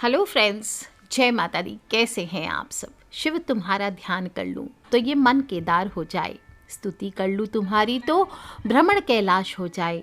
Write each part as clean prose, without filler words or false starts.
Hello friends, जय माता दी। कैसे हैं आप सब? शिव तुम्हारा ध्यान कर लूं तो ये मन केदार हो जाए, स्तुति कर लूं तुम्हारी तो भ्रमण कैलाश हो जाए,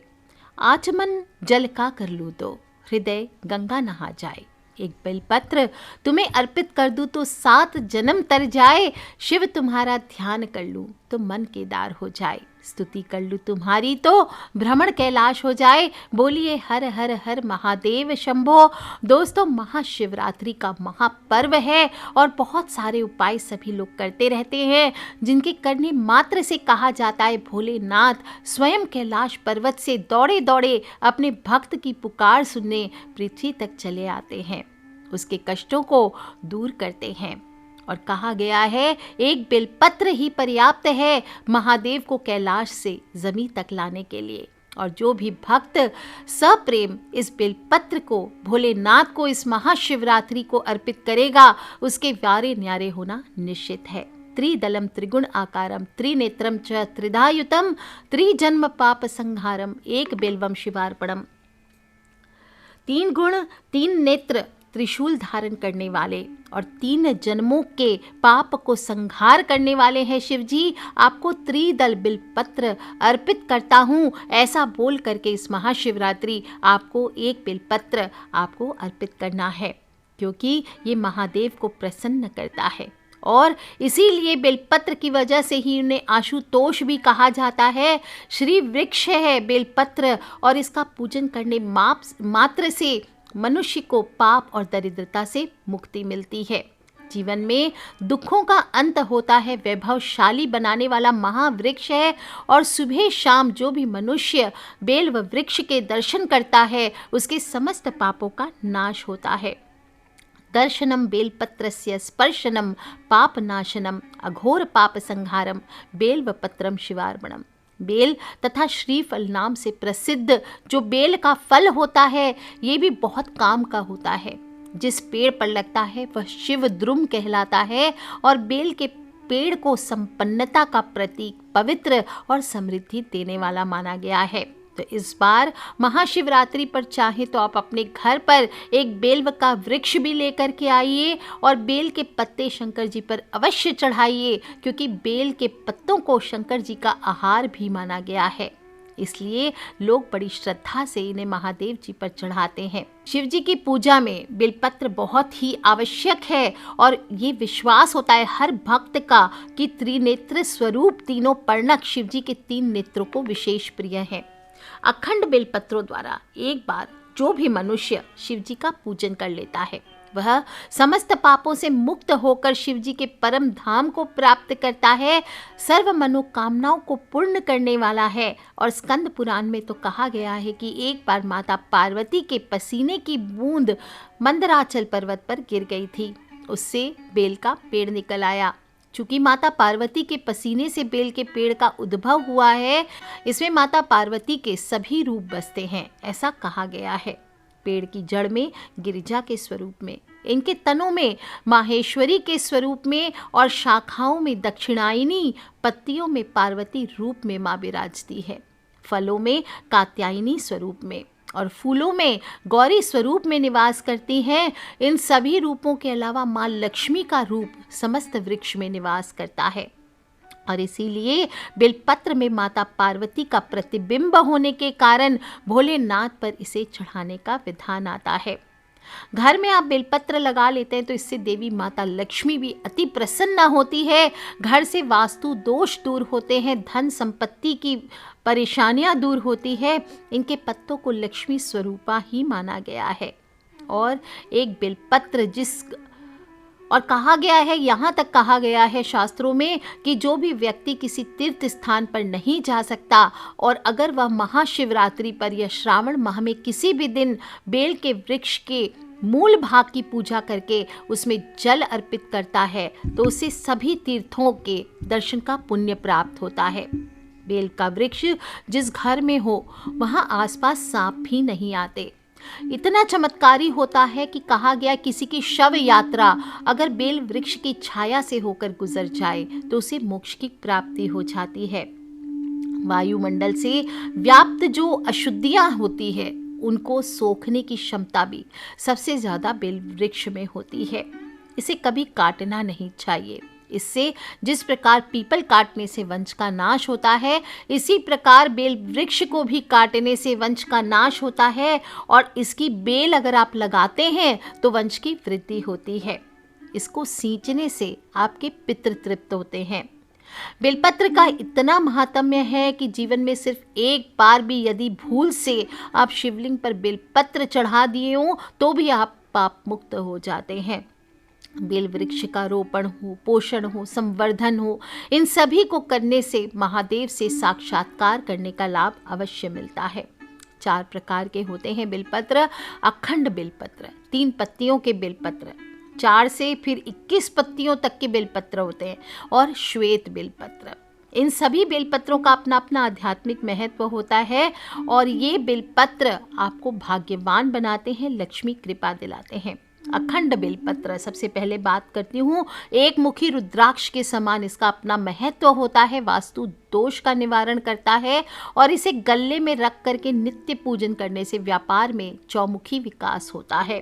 आचमन जल का कर लूं तो हृदय गंगा नहा जाए, एक बेलपत्र तुम्हें अर्पित कर दूं तो 7 जन्म तर जाए, शिव तुम्हारा ध्यान कर लूं तो मन केदार हो जाए, स्तुति कर लूं तुम्हारी तो भ्रमण कैलाश हो जाए। बोलिए हर हर हर महादेव शंभो। दोस्तों, महाशिवरात्रि का महापर्व है और बहुत सारे उपाय सभी लोग करते रहते हैं, जिनके करने मात्र से कहा जाता है भोलेनाथ स्वयं कैलाश पर्वत से दौड़े दौड़े अपने भक्त की पुकार सुनने पृथ्वी तक चले आते हैं, उसके कष्टों को दूर करते हैं। और कहा गया है एक बेलपत्र ही पर्याप्त है महादेव को कैलाश से जमीन तक लाने के लिए। और जो भी भक्त सप्रेम इस बेलपत्र को भोलेनाथ को इस महाशिवरात्रि को अर्पित करेगा, उसके व्यारे न्यारे होना निश्चित है। त्रिदलम त्रिगुण आकारम त्रिनेत्रम च त्रिधायुतम त्रिजन्म पाप संहारम एक बेलवम शिवार्पणम। 3 गुण 3 नेत्र त्रिशूल धारण करने वाले और 3 जन्मों के पाप को संहार करने वाले हैं शिव जी। आपको त्रिदल बिलपत्र अर्पित करता हूँ, ऐसा बोल करके इस महाशिवरात्रि आपको एक बिलपत्र आपको अर्पित करना है, क्योंकि ये महादेव को प्रसन्न करता है। और इसीलिए बेलपत्र की वजह से ही उन्हें आशुतोष भी कहा जाता है। श्री वृक्ष है बेलपत्र और इसका पूजन करने मात्र से मनुष्य को पाप और दरिद्रता से मुक्ति मिलती है। जीवन में दुखों का अंत होता है, वैभवशाली बनाने वाला महावृक्ष है। और सुबह शाम जो भी मनुष्य बेल व वृक्ष के दर्शन करता है उसके समस्त पापों का नाश होता है। दर्शनम बेलपत्रस्य स्पर्शनम पाप नाशनम अघोर पाप संहारम बेल व पत्रम शिवार्पणम। बेल तथा श्रीफल नाम से प्रसिद्ध जो बेल का फल होता है, ये भी बहुत काम का होता है। जिस पेड़ पर लगता है वह शिव द्रुम कहलाता है और बेल के पेड़ को संपन्नता का प्रतीक, पवित्र और समृद्धि देने वाला माना गया है। तो इस बार महाशिवरात्रि पर चाहे तो आप अपने घर पर एक बेल का वृक्ष भी लेकर के आइए और बेल के पत्ते शंकर जी पर अवश्य चढ़ाइए, क्योंकि बेल के पत्तों को शंकर जी का आहार भी माना गया है। इसलिए लोग बड़ी श्रद्धा से इन्हें महादेव जी पर चढ़ाते हैं। शिव जी की पूजा में बेलपत्र बहुत ही आवश्यक है और ये विश्वास होता है हर भक्त का कि त्रिनेत्र स्वरूप तीनों पर्णक शिव जी के 3 नेत्रों को विशेष प्रिय है। अखंड बेलपत्रों द्वारा एक बार जो भी मनुष्य शिव जी का पूजन कर लेता है वह समस्त पापों से मुक्त होकर शिव जी के परम धाम को प्राप्त करता है, सर्व मनोकामनाओं को पूर्ण करने वाला है। और स्कंद पुराण में तो कहा गया है कि एक बार माता पार्वती के पसीने की बूंद मंदराचल पर्वत पर गिर गई थी, उससे बेल का पेड़ निकल आया। चूंकि माता पार्वती के पसीने से बेल के पेड़ का उद्भव हुआ है, इसमें माता पार्वती के सभी रूप बसते हैं, ऐसा कहा गया है। पेड़ की जड़ में गिरिजा के स्वरूप में, इनके तनों में माहेश्वरी के स्वरूप में और शाखाओं में दक्षिणायनी, पत्तियों में पार्वती रूप में मां विराजती है, फलों में कात्यायनी स्वरूप में और फूलों में गौरी स्वरूप में निवास करती हैं। इन सभी रूपों के अलावा माँ लक्ष्मी का रूप समस्त वृक्ष में निवास करता है और इसीलिए बेलपत्र में माता पार्वती का प्रतिबिंब होने के कारण भोलेनाथ पर इसे चढ़ाने का विधान आता है। घर में आप बेलपत्र लगा लेते हैं तो इससे देवी माता लक्ष्मी भी अति प्रसन्न होती है, घर से वास्तु दोष दूर होते हैं, धन संपत्ति की परेशानियां दूर होती है। इनके पत्तों को लक्ष्मी स्वरूपा ही माना गया है। और एक बेलपत्र और कहा गया है, यहाँ तक कहा गया है शास्त्रों में कि जो भी व्यक्ति किसी तीर्थ स्थान पर नहीं जा सकता और अगर वह महाशिवरात्रि पर या श्रावण माह में किसी भी दिन बेल के वृक्ष के मूल भाग की पूजा करके उसमें जल अर्पित करता है तो उसे सभी तीर्थों के दर्शन का पुण्य प्राप्त होता है। बेल का वृक्ष जिस घर में हो वहाँ आसपास सांप भी नहीं आते। इतना चमत्कारी होता है कि कहा गया किसी की शव यात्रा अगर बेल वृक्ष की छाया से होकर गुजर जाए तो उसे मोक्ष की प्राप्ति हो जाती है। वायुमंडल से व्याप्त जो अशुद्धियां होती है उनको सोखने की क्षमता भी सबसे ज़्यादा बेल वृक्ष में होती है। इसे कभी काटना नहीं चाहिए। इससे जिस प्रकार पीपल काटने से वंश का नाश होता है, इसी प्रकार बेल वृक्ष को भी काटने से वंश का नाश होता है, और इसकी बेल अगर आप लगाते हैं तो वंश की वृद्धि होती है। इसको सींचने से आपके पितृ तृप्त होते हैं। बेलपत्र का इतना महात्म्य है कि जीवन में सिर्फ एक बार भी यदि भूल से आप शिवलिंग पर बेलपत्र चढ़ा दिए हो तो भी आप पाप मुक्त हो जाते हैं। बेल वृक्ष का रोपण हो, पोषण हो, संवर्धन हो, इन सभी को करने से महादेव से साक्षात्कार करने का लाभ अवश्य मिलता है। 4 प्रकार के होते हैं बेलपत्र। अखंड बेलपत्र, 3 पत्तियों के बेलपत्र, 4 से फिर 21 पत्तियों तक के बेलपत्र होते हैं, और श्वेत बेलपत्र। इन सभी बेलपत्रों का अपना अपना आध्यात्मिक महत्व होता है, और ये बेलपत्र आपको भाग्यवान बनाते हैं, लक्ष्मी कृपा दिलाते हैं। अखंड बेलपत्र, सबसे पहले बात करती हूँ, एक मुखी रुद्राक्ष के समान इसका अपना महत्व होता है। वास्तु दोष का निवारण करता है, और इसे गले में रख करके नित्य पूजन करने से व्यापार में चौमुखी विकास होता है।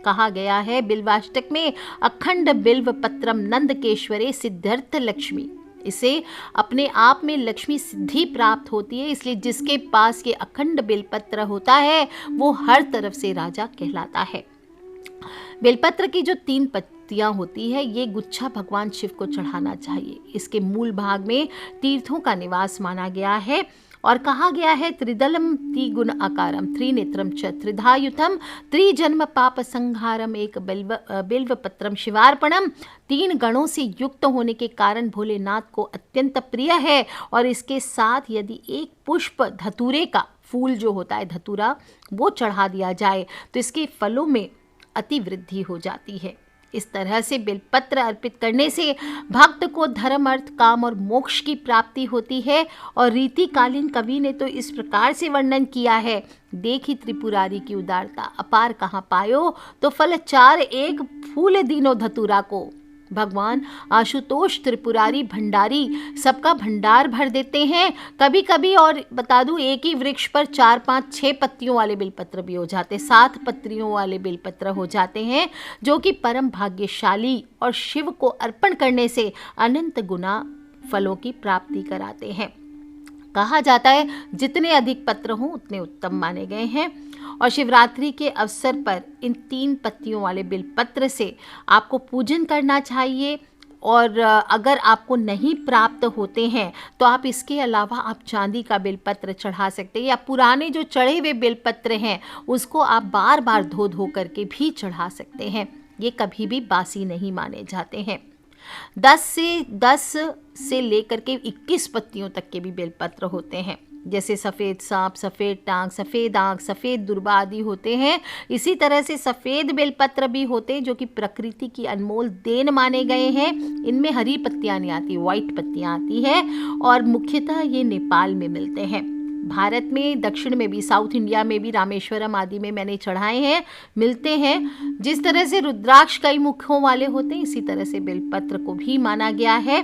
कहा गया है बिल्वाष्टक में, अखंड बिल्व पत्रम नंदकेश्वरे सिद्ध्यर्थ लक्ष्मी। इसे अपने आप में लक्ष्मी सिद्धि प्राप्त होती है, इसलिए जिसके पास ये अखंड बेलपत्र होता है वो हर तरफ से राजा कहलाता है। बेलपत्र की जो 3 पत्तियां होती है, ये गुच्छा भगवान शिव को चढ़ाना चाहिए। इसके मूल भाग में तीर्थों का निवास माना गया है, और कहा गया है त्रिदलम त्रिगुण आकारम त्रिनेत्रम च त्रिधायुतम त्रिजन्म पाप संहारम एक बिल्व पत्रम शिवार्पणम। 3 गणों से युक्त होने के कारण भोलेनाथ को अत्यंत प्रिय है, और इसके साथ यदि एक पुष्प धतूरे का फूल जो होता है धतूरा, वो चढ़ा दिया जाए तो इसके फलों में अति वृद्धि हो जाती है। इस तरह से बेलपत्र अर्पित करने से भक्त को धर्म, अर्थ, काम और मोक्ष की प्राप्ति होती है। और रीतिकालीन कवि ने तो इस प्रकार से वर्णन किया है, देखी त्रिपुरारी की उदारता अपार कहाँ पायो, तो फल 4 एक फूल दीनो धतूरा को। भगवान आशुतोष त्रिपुरारी भंडारी सबका भंडार भर देते हैं। कभी कभी, और बता दूं, एक ही वृक्ष पर 4, 5, 6 पत्तियों वाले बेलपत्र भी हो जाते, 7 पत्तियों वाले बेलपत्र हो जाते हैं, जो कि परम भाग्यशाली और शिव को अर्पण करने से अनंत गुना फलों की प्राप्ति कराते हैं। कहा जाता है जितने अधिक पत्र हों उतने उत्तम माने गए हैं। और शिवरात्रि के अवसर पर इन 3 पत्तियों वाले बेलपत्र से आपको पूजन करना चाहिए। और अगर आपको नहीं प्राप्त होते हैं तो आप इसके अलावा आप चांदी का बेलपत्र चढ़ा सकते हैं, या पुराने जो चढ़े हुए बेलपत्र हैं उसको आप बार बार धो धो करके भी चढ़ा सकते हैं। ये कभी भी बासी नहीं माने जाते हैं। 10 से लेकर के 21 पत्तियों तक के भी बेलपत्र होते हैं, जैसे सफ़ेद सांप, सफ़ेद टांग, सफ़ेद आँख, सफ़ेद दुर्बा आदि होते हैं। इसी तरह से सफ़ेद बेलपत्र भी होते हैं जो कि प्रकृति की अनमोल देन माने गए हैं। इनमें हरी पत्तियाँ नहीं आती, वाइट पत्तियाँ आती है, और मुख्यतः ये नेपाल में मिलते हैं। भारत में, दक्षिण में भी, साउथ इंडिया में भी, रामेश्वरम आदि में मैंने चढ़ाए हैं, मिलते हैं। जिस तरह से रुद्राक्ष कई मुखों वाले होते हैं, इसी तरह से बेलपत्र को भी माना गया है।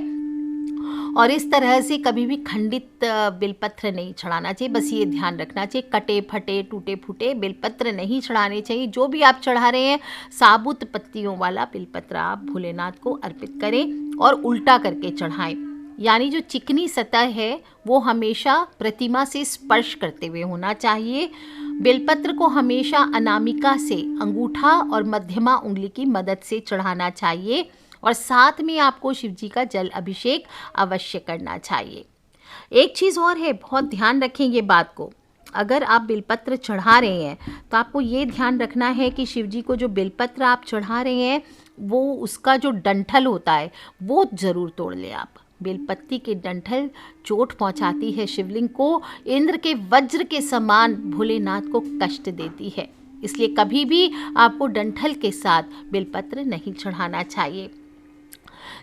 और इस तरह से कभी भी खंडित बेलपत्र नहीं चढ़ाना चाहिए, बस ये ध्यान रखना चाहिए। कटे फटे, टूटे फूटे बेलपत्र नहीं चढ़ाने चाहिए। जो भी आप चढ़ा रहे हैं, साबुत पत्तियों वाला बेलपत्र आप भोलेनाथ को अर्पित करें और उल्टा करके चढ़ाएं। यानी जो चिकनी सतह है वो हमेशा प्रतिमा से स्पर्श करते हुए होना चाहिए। बेलपत्र को हमेशा अनामिका से, अंगूठा और मध्यमा उंगली की मदद से चढ़ाना चाहिए, और साथ में आपको शिवजी का जल अभिषेक अवश्य करना चाहिए। एक चीज़ और है, बहुत ध्यान रखें ये बात को। अगर आप बेलपत्र चढ़ा रहे हैं तो आपको ये ध्यान रखना है कि शिवजी को जो बेलपत्र आप चढ़ा रहे हैं वो उसका जो डंठल होता है वो ज़रूर तोड़ लें आप। बेलपत्ती के डंठल चोट पहुंचाती है शिवलिंग को, इंद्र के वज्र के समान भोलेनाथ को कष्ट देती है। इसलिए कभी भी आपको डंठल के साथ बेलपत्र नहीं चढ़ाना चाहिए।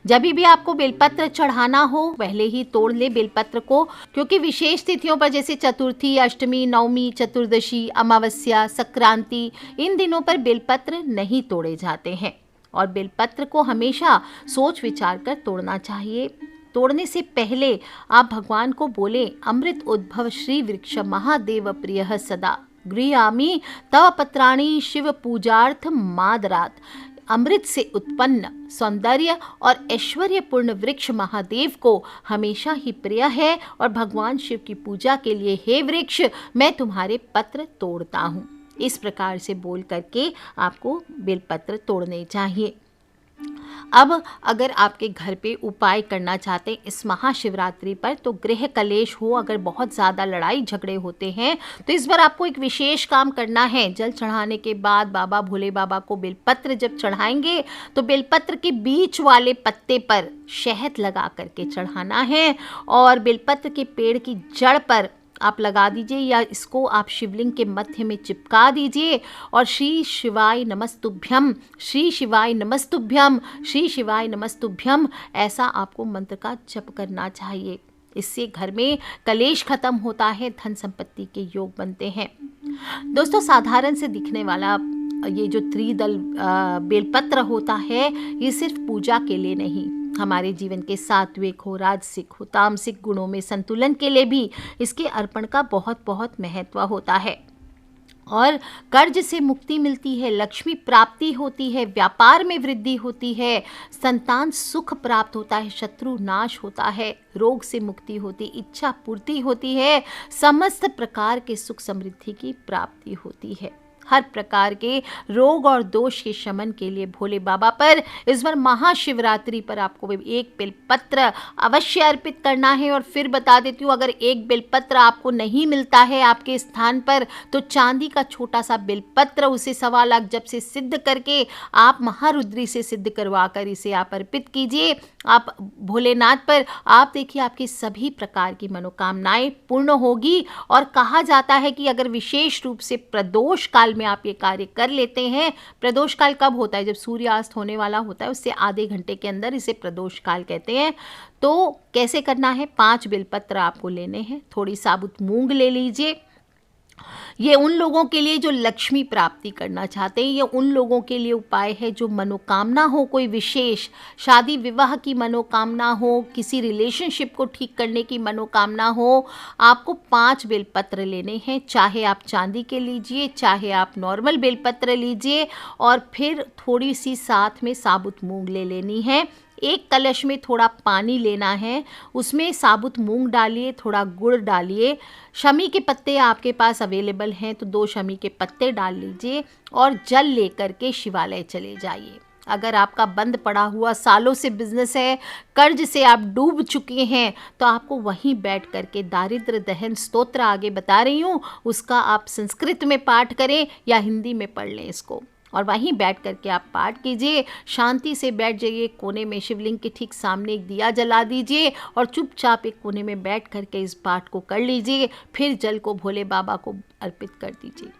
जब भी आपको बेलपत्र चढ़ाना हो पहले ही तोड़ ले बेलपत्र को, क्योंकि विशेष तिथियों पर जैसे चतुर्थी, अष्टमी, नवमी, चतुर्दशी, अमावस्या, संक्रांति, इन दिनों पर बेलपत्र नहीं तोड़े जाते हैं। और बेलपत्र को हमेशा सोच विचार कर तोड़ना चाहिए। तोड़ने से पहले आप भगवान को बोलें, अमृत उद्भव श्री वृक्ष महादेव प्रिय सदा गृह्णामि तव पत्राणि शिव पूजार्थ मादरात्। अमृत से उत्पन्न सौंदर्य और ऐश्वर्यपूर्ण वृक्ष महादेव को हमेशा ही प्रिय है और भगवान शिव की पूजा के लिए हे वृक्ष मैं तुम्हारे पत्र तोड़ता हूँ। इस प्रकार से बोल करके आपको बेलपत्र तोड़ने चाहिए। अब अगर आपके घर पे उपाय करना चाहते हैं इस महाशिवरात्रि पर, तो गृह कलेश हो, अगर बहुत ज़्यादा लड़ाई झगड़े होते हैं तो इस बार आपको एक विशेष काम करना है। जल चढ़ाने के बाद बाबा भोले बाबा को बेलपत्र जब चढ़ाएंगे तो बेलपत्र के बीच वाले पत्ते पर शहद लगा करके चढ़ाना है और बेलपत्र के पेड़ की जड़ पर आप लगा दीजिए या इसको आप शिवलिंग के मध्य में चिपका दीजिए और श्री शिवाय नमस्तुभ्यम, श्री शिवाय नमस्तुभ्यम, श्री शिवाय नमस्तुभ्यम ऐसा आपको मंत्र का जप करना चाहिए। इससे घर में कलेश खत्म होता है, धन संपत्ति के योग बनते हैं। दोस्तों, साधारण से दिखने वाला ये जो त्रिदल बेलपत्र होता है ये सिर्फ पूजा के लिए नहीं, हमारे जीवन के सात्विक हो, राजसिक हो, तामसिक गुणों में संतुलन के लिए भी इसके अर्पण का बहुत बहुत महत्व होता है। और कर्ज से मुक्ति मिलती है, लक्ष्मी प्राप्ति होती है, व्यापार में वृद्धि होती है, संतान सुख प्राप्त होता है, शत्रु नाश होता है, रोग से मुक्ति होती, इच्छा पूर्ति होती है, समस्त प्रकार के सुख समृद्धि की प्राप्ति होती है। हर प्रकार के रोग और दोष के शमन के लिए भोले बाबा पर इस बार महाशिवरात्रि पर आपको एक बेलपत्र अवश्य अर्पित करना है। और फिर बता देती हूँ, अगर एक बेलपत्र आपको नहीं मिलता है आपके स्थान पर तो चांदी का छोटा सा बेलपत्र उसे 1.25 लाख जप से सिद्ध करके आप महारुद्री से सिद्ध करवा कर इसे आप अर्पित कीजिए आप भोलेनाथ पर। आप देखिए आपकी सभी प्रकार की मनोकामनाएं पूर्ण होगी। और कहा जाता है कि अगर विशेष रूप से प्रदोष काल में आप ये कार्य कर लेते हैं, प्रदोष काल कब होता है? जब सूर्यास्त होने वाला होता है, उससे आधे घंटे के अंदर इसे प्रदोष काल कहते हैं। तो कैसे करना है? 5 बेलपत्र आपको लेने हैं, थोड़ी साबुत मूंग ले लीजिए। ये उन लोगों के लिए जो लक्ष्मी प्राप्ति करना चाहते हैं, ये उन लोगों के लिए उपाय है जो मनोकामना हो, कोई विशेष शादी विवाह की मनोकामना हो, किसी रिलेशनशिप को ठीक करने की मनोकामना हो। आपको 5 बेलपत्र लेने हैं, चाहे आप चांदी के लीजिए, चाहे आप नॉर्मल बेलपत्र लीजिए। और फिर थोड़ी सी साथ में साबुत मूंग ले लेनी है। एक कलश में थोड़ा पानी लेना है, उसमें साबुत मूंग डालिए, थोड़ा गुड़ डालिए। शमी के पत्ते आपके पास अवेलेबल हैं तो 2 शमी के पत्ते डाल लीजिए और जल लेकर के शिवालय चले जाइए। अगर आपका बंद पड़ा हुआ सालों से बिजनेस है, कर्ज से आप डूब चुके हैं, तो आपको वहीं बैठ करके दारिद्र्य दहन स्तोत्र आगे बता रही हूँ, उसका आप संस्कृत में पाठ करें या हिंदी में पढ़ लें इसको, और वहीं बैठ करके आप पाठ कीजिए। शांति से बैठ जाइए, कोने में शिवलिंग के ठीक सामने एक दिया जला दीजिए और चुपचाप एक कोने में बैठ करके इस पाठ को कर लीजिए। फिर जल को भोले बाबा को अर्पित कर दीजिए।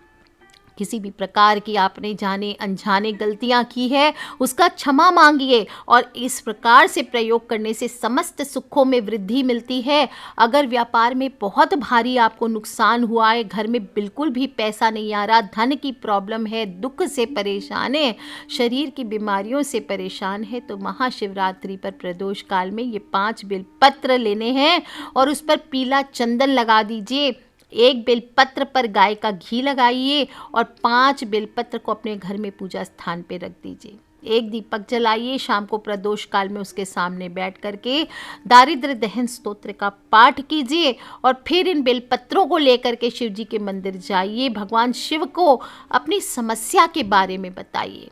किसी भी प्रकार की आपने जाने अनजाने गलतियां की है उसका क्षमा मांगिए और इस प्रकार से प्रयोग करने से समस्त सुखों में वृद्धि मिलती है। अगर व्यापार में बहुत भारी आपको नुकसान हुआ है, घर में बिल्कुल भी पैसा नहीं आ रहा, धन की प्रॉब्लम है, दुख से परेशान है, शरीर की बीमारियों से परेशान है, तो महाशिवरात्रि पर प्रदोष काल में ये 5 बेलपत्र लेने हैं और उस पर पीला चंदन लगा दीजिए। 1 बेलपत्र पर गाय का घी लगाइए और 5 बेलपत्र को अपने घर में पूजा स्थान पे रख दीजिए। 1 दीपक जलाइए, शाम को प्रदोष काल में उसके सामने बैठ करके दारिद्र्य दहन स्तोत्र का पाठ कीजिए और फिर इन बेलपत्रों को लेकर के शिव जी के मंदिर जाइए। भगवान शिव को अपनी समस्या के बारे में बताइए,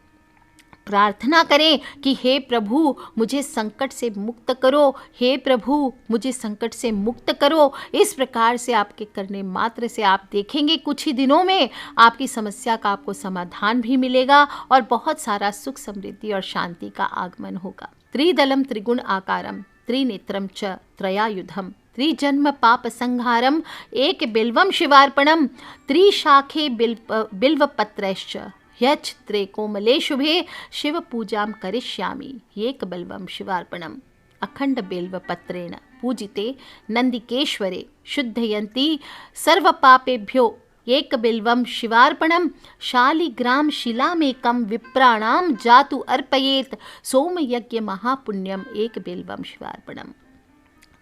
प्रार्थना करें कि हे प्रभु मुझे संकट से मुक्त करो, हे प्रभु मुझे संकट से मुक्त करो। इस प्रकार से आपके करने मात्र से आप देखेंगे कुछ ही दिनों में आपकी समस्या का आपको समाधान भी मिलेगा और बहुत सारा सुख समृद्धि और शांति का आगमन होगा। त्रिदलम त्रिगुण आकारम त्रिनेत्रम च त्रयायुधम त्रिजन्म पाप संहारम एक बिल्वम शिवार्पणम त्रिशाखे बिल्वपत्रैश्च यच्छत्रे कोमले शुभे शिव पूजां करिष्यामि एक बिल्वं शिवार्पणम्। अखंड बिल्वपत्रेण पूजिते नंदिकेश्वरे शुद्धयन्ति सर्वपापेभ्यो एक बिल्वं शिवार्पणम्। शालिग्राम शिलामेकं विप्राणां जातु अर्पयेत् सोमयज्ञ महापुण्यम् एक बिल्वं शिवार्पणम्।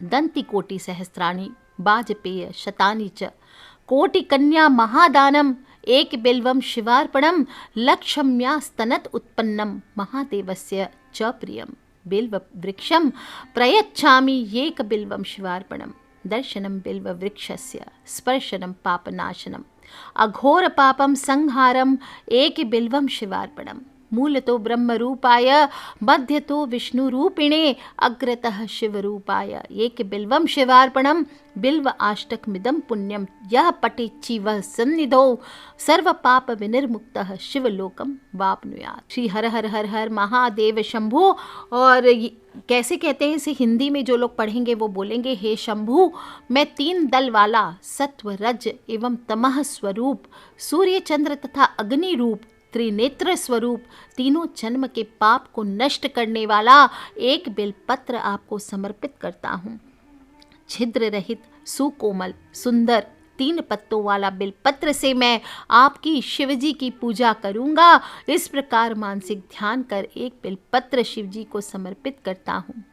दंतिकोटि सहस्राणि वाजपेय शतानि च कोटि कन्या महादानम एक बिल्वम शिवार्पणम लक्षम्यास्तनत उत्पन्नम महादेवस्य च प्रियम बिल्व वृक्षम प्रयच्छामि एक बिल्वम शिवार्पणम दर्शनम बिल्व वृक्षस्य स्पर्शनम पापनाशनम अघोर पापम संहारम एक बिल्वम शिवार्पणम मूलतो ब्रह्म रूपाय मध्यतो विष्णु रूपिणे अग्रतः शिव रूपाय एक बिल्वम शिवार्पणम बिल्व आष्टकमिदं पुण्यम यह पठेच्छिवः सन्निधौ सर्व पाप विनिर्मुक्तः शिवलोकम वाप्नुयात्। श्री हर हर हर हर महादेव शंभो। और कैसे कहते हैं इसे हिंदी में जो लोग पढ़ेंगे वो बोलेंगे, हे शंभु मैं 3 दल वाला सत्व रज एवं तमह स्वरूप सूर्य चंद्र तथा अग्नि रूप त्रिनेत्र स्वरूप तीनों जन्म के पाप को नष्ट करने वाला एक बेलपत्र आपको समर्पित करता हूँ। छिद्र रहित सुकोमल सुंदर 3 पत्तों वाला बेलपत्र से मैं आपकी शिवजी की पूजा करूँगा। इस प्रकार मानसिक ध्यान कर एक बेलपत्र शिवजी को समर्पित करता हूँ।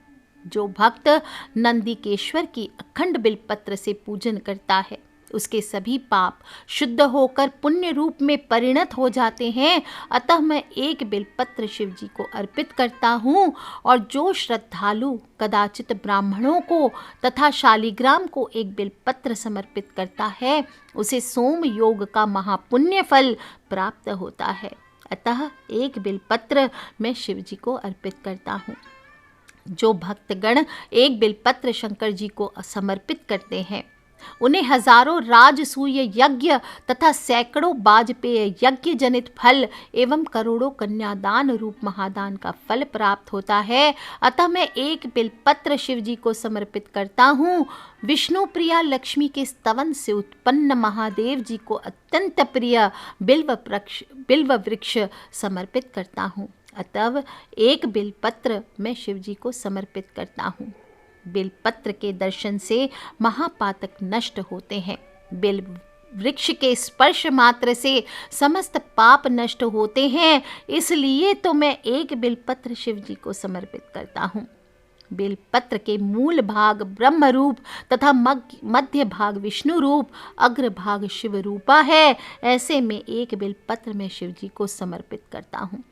जो भक्त नंदिकेश्वर की अखंड बेलपत्र से पूजन करता है उसके सभी पाप शुद्ध होकर पुण्य रूप में परिणत हो जाते हैं। अतः मैं एक बेलपत्र शिव जी को अर्पित करता हूँ और जो श्रद्धालु कदाचित ब्राह्मणों को तथा शालिग्राम को एक बेलपत्र समर्पित करता है उसे सोम योग का महापुण्य फल प्राप्त होता है। अतः एक बेलपत्र मैं शिव जी को अर्पित करता हूँ। जो भक्तगण एक बेलपत्र शंकर जी को समर्पित करते हैं उन्हें हजारों राजसूय यज्ञ तथा सैकड़ों वाजपेय यज्ञ जनित फल एवं करोड़ों कन्यादान रूप महादान का फल प्राप्त होता है। अतः मैं एक बेलपत्र शिव जी को समर्पित करता हूँ। विष्णु प्रिया लक्ष्मी के स्तवन से उत्पन्न महादेव जी को अत्यंत प्रिय बिल्व वृक्ष समर्पित करता हूँ। अतः एक बेलपत्र मैं शिव जी को समर्पित करता हूँ। बेलपत्र के दर्शन से महापातक नष्ट होते हैं। बेल वृक्ष के स्पर्श मात्र से समस्त पाप नष्ट होते हैं। इसलिए तो मैं एक बेलपत्र शिव जी को समर्पित करता हूँ। बेलपत्र के मूल भाग ब्रह्म रूप तथा मध्य भाग विष्णु रूप अग्र भाग शिव रूपा है। ऐसे में एक बेलपत्र मैं शिव जी को समर्पित करता हूँ।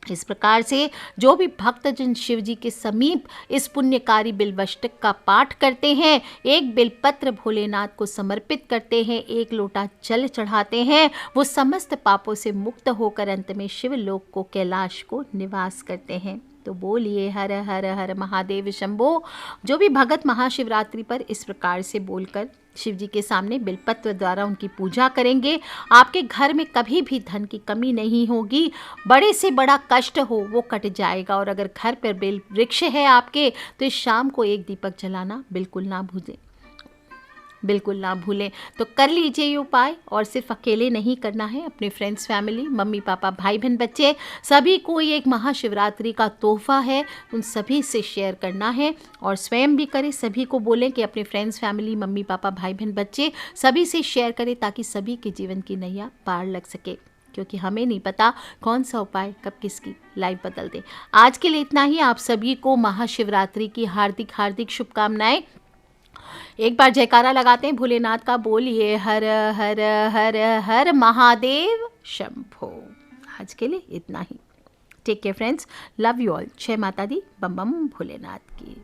इस प्रकार से जो भी भक्तजन शिव जी के समीप इस पुण्यकारी बिल्वाष्टक का पाठ करते हैं, एक बेलपत्र भोलेनाथ को समर्पित करते हैं, एक लोटा जल चढ़ाते हैं, वो समस्त पापों से मुक्त होकर अंत में शिवलोक को कैलाश को निवास करते हैं। तो बोलिए हर हर हर महादेव शंभो। जो भी भगत महाशिवरात्रि पर इस प्रकार से बोलकर शिव जी के सामने बेलपत्र द्वारा उनकी पूजा करेंगे, आपके घर में कभी भी धन की कमी नहीं होगी। बड़े से बड़ा कष्ट हो वो कट जाएगा। और अगर घर पर बेल वृक्ष है आपके तो इस शाम को एक दीपक जलाना बिल्कुल ना भूलें। तो कर लीजिए ये उपाय। और सिर्फ अकेले नहीं करना है, अपने फ्रेंड्स फैमिली मम्मी पापा भाई बहन बच्चे सभी को ये एक महाशिवरात्रि का तोहफा है, उन सभी से शेयर करना है। और स्वयं भी करें, सभी को बोलें कि अपने फ्रेंड्स फैमिली मम्मी पापा भाई बहन बच्चे सभी से शेयर करें ताकि सभी के जीवन की नैया पार लग सके। क्योंकि हमें नहीं पता कौन सा उपाय कब किसकी लाइफ बदल दे। आज के लिए इतना ही। आप सभी को महाशिवरात्रि की हार्दिक हार्दिक शुभकामनाएं। एक बार जयकारा लगाते हैं भोलेनाथ का। बोलिए हर हर हर हर महादेव शंभो। आज के लिए इतना ही। Take care friends, love you all. जय माता दी, बम बम भोलेनाथ की।